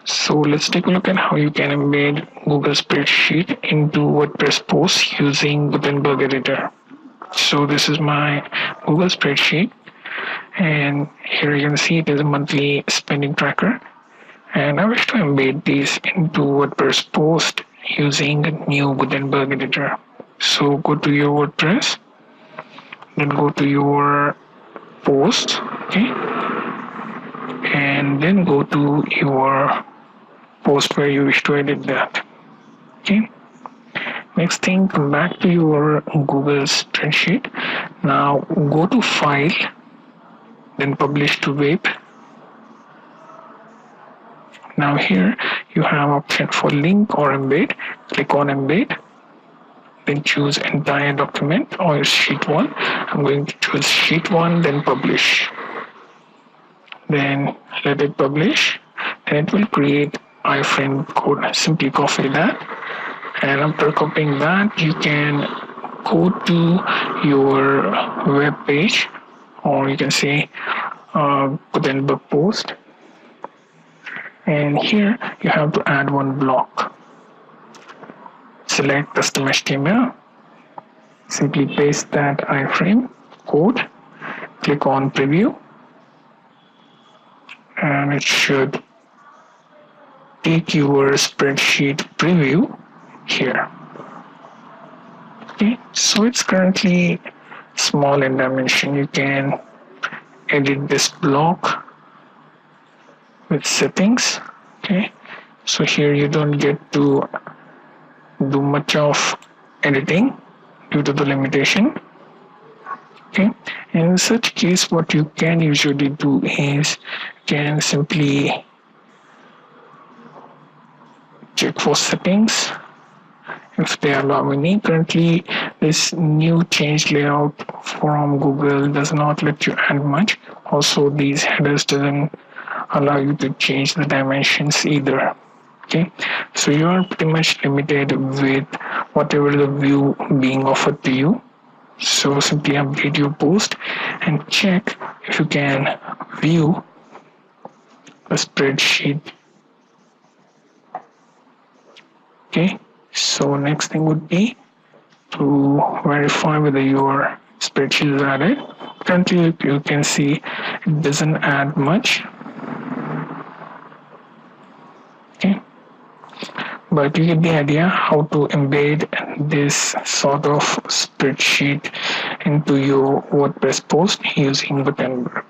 So let's take a look at how you can embed Google Spreadsheet into WordPress Post using Gutenberg editor. So this is my Google Spreadsheet, and here you can see it is a monthly spending tracker, and I wish to embed these into WordPress Post using a new Gutenberg editor. So go to your WordPress, then go to your post, okay, and then go to your post where you wish to edit that. Okay. Next thing, come back to your Google Spreadsheet. Now go to File, then Publish to Web. Now here you have option for link or embed. Click on embed. Then choose entire document or sheet 1. I'm going to choose sheet 1, then publish. Then let it publish. Then it will create iframe code. Simply copy that, and after copying that, you can go to your web page, or you can say Gutenberg post, and here you have to add one block. Select custom HTML, simply paste that iframe code, click on preview, and it should take your spreadsheet preview here. Okay, so it's currently small in dimension. You can edit this block with settings. Okay, so here you don't get to do much of editing due to the limitation. Okay, in such case, what you can usually do is can simply check for settings if they allow any. Currently this new changed layout from Google does not let you add much. Also these headers doesn't allow you to change the dimensions either. Okay, so you are pretty much limited with whatever the view being offered to you. So simply update your post and check if you can view a spreadsheet. Okay, so next thing would be to verify whether your spreadsheet is added. Currently you can see it doesn't add much. Okay, but you get the idea how to embed this sort of spreadsheet into your WordPress post using Gutenberg.